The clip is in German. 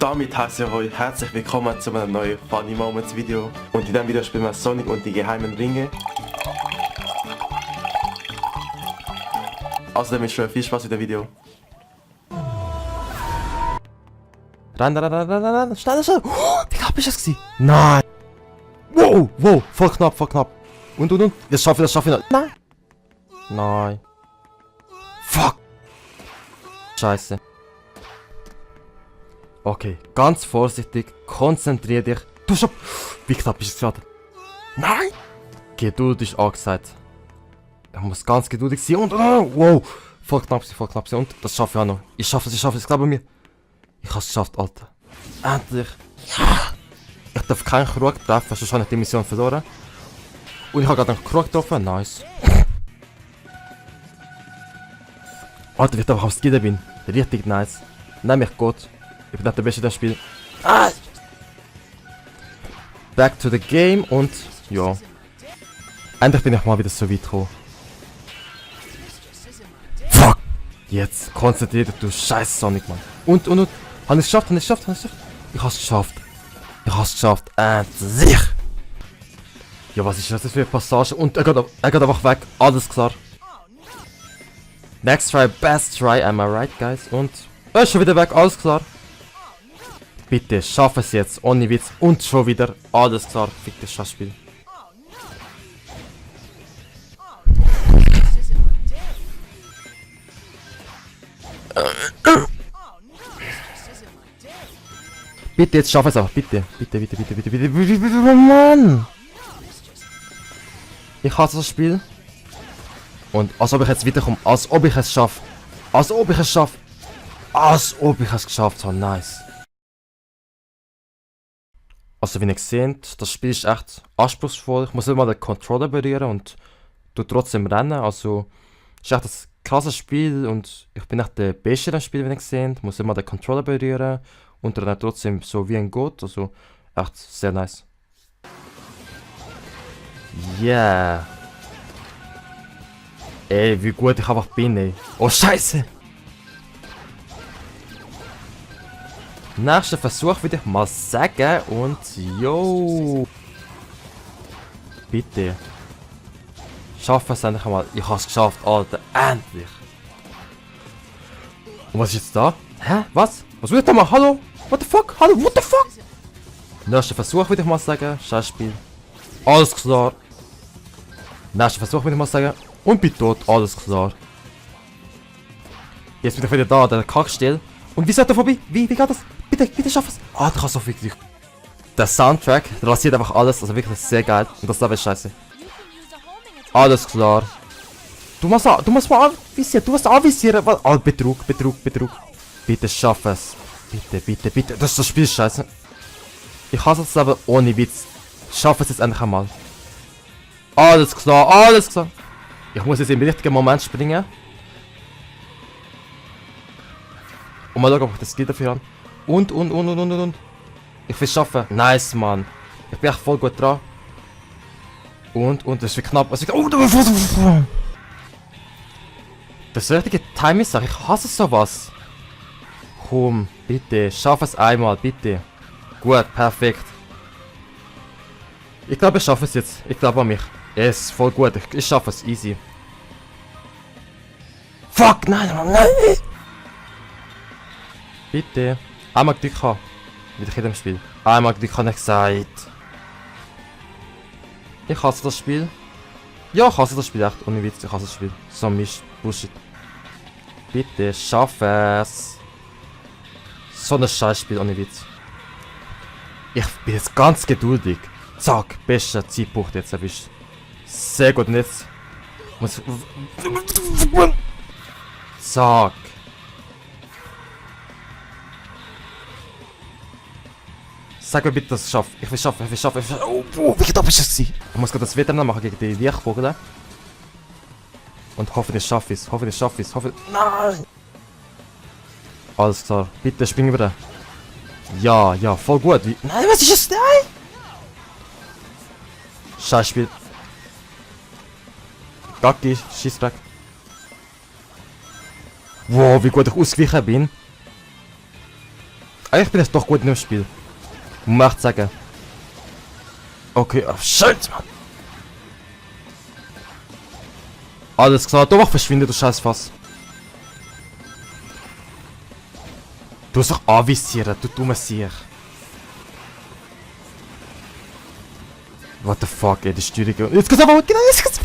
damit heiße ich euch herzlich willkommen zu einem neuen Funny Moments Video. Und in diesem Video spielen wir Sonic und die geheimen Ringe. Außerdem wünsche ich euch viel Spaß mit dem Video. Renn, schnell. Oh, wie knapp ist es? Nein! Wow, voll knapp. Und. Das schaffe ich noch. Nein. Fuck! Scheiße. Okay, ganz vorsichtig, konzentrier dich. Du schon. Wie knapp ist es gerade? Nein! Geduld ist angesagt. Ich muss ganz geduldig sein und. Wow! Voll knapp sein. Und das schaffe ich auch noch. Ich schaffe es, glaube mir. Ich habe es geschafft, Alter. Endlich. Ja! Ich darf keinen Krug treffen, sonst habe ich die Mission verloren. Und ich habe gerade einen Krug getroffen. Nice. Alter, wie ich einfach am Skidden bin. Richtig nice. Nein, mich gut. Ich bin nicht der Beste in dem Spiel. Ah! Back to the game und ja. Endlich bin ich mal wieder so weit gekommen. Fuck! Jetzt konzentriert du scheiß Sonic, Mann. Und. Habe ich es geschafft? Ich habe es geschafft. Endlich! Ja, was ist das für eine Passage? Und er geht einfach weg. Alles klar. Next try, best try, am I right, guys? Und er ist schon wieder weg, alles klar. Bitte, schaff es jetzt, ohne Witz. Und schon wieder, alles klar. Fick das Schachspiel. Bitte, jetzt schaff es auch. Bitte. Oh Mann! Ich hasse das Spiel. Und als ob ich jetzt weiterkomme. Als ob ich es schaffe. Als ob ich es geschafft habe. Nice. Also wie ihr seht, das Spiel ist echt anspruchsvoll. Ich muss immer den Controller berühren und trotzdem rennen. Also es ist echt ein krasses Spiel und ich bin echt der Beste in dem Spiel, wie ihr seht. Ich muss immer den Controller berühren und dann trotzdem so wie ein Gott. Also echt sehr nice. Yeah. Ey, wie gut ich einfach bin, ey. Oh, scheiße! Nächster Versuch würde ich mal sagen und yo. Bitte. Schaff es endlich einmal. Ich hab's geschafft, Alter. Endlich. Und was ist jetzt da? Hä? Was? Was will ich da mal? Hallo? What the fuck? Hallo? What the fuck? Nächster Versuch würde ich mal sagen. Scheißspiel. Alles klar. Nächster Versuch würde ich mal sagen. Und bin tot, alles klar. Jetzt bin ich wieder da, der Kackstill. Und wie sollte er vorbei? Wie geht das? Bitte schaff es. Ah, der kann so wirklich. Der Soundtrack, der rasiert einfach alles, also wirklich sehr geil. Und das ist scheiße. Alles klar. Du musst mal anvisieren. Ah, Betrug. Bitte schaff es. Bitte. Das Spiel ist scheiße. Ich hasse es aber ohne Witz. Schaff es jetzt endlich einmal. Alles klar. Ich muss jetzt im richtigen Moment springen. Und mal schauen, ob ich das Skill dafür habe. Und. Ich will es schaffen. Nice, Mann. Ich bin echt voll gut dran. Und, das wird knapp. Das ist richtige Timing-Sache. Ich hasse sowas. Komm, bitte. Schaff es einmal, bitte. Gut, perfekt. Ich glaube, ich schaffe es jetzt. Ich glaube an mich. Es ist voll gut. Ich schaffe es. Easy. Fuck, nein. Bitte. Einmal Glück haben. Wieder in dem Spiel. Einmal Glück habe ich gesagt. Ich hasse das Spiel. Ja, ich hasse das Spiel echt. Ohne Witz, ich hasse das Spiel. So Mist. Bullshit. Bitte, schaff es. So ein Scheißspiel, ohne Witz. Ich bin jetzt ganz geduldig. Zack, bester Zeitpunkt jetzt erwischt. Sehr gut, und jetzt muss. Zack. Sag mir bitte, dass ich es schaffe. Ich will schaffen. Oh, wie knapp ist es? Ich muss gerade das Wetter machen gegen die Lichtvogel. Und hoffentlich schaffe ich es. Nein! Alles klar. Bitte spring wieder. Ja, voll gut. Nein, was ist es? Nein! Scheißspiel. Gacki, Schießback. Wow, wie gut ich ausgewichen bin. Eigentlich bin ich doch gut in dem Spiel. Muss man echt sagen. Okay, oh shit, Mann. Alles klar, du mach verschwinde, du scheiß Fass. Du musst doch anvisieren, du dummes Sieg. What the fuck, ey, die Steuerung. Jetzt geht's aber, genau, jetzt geht's.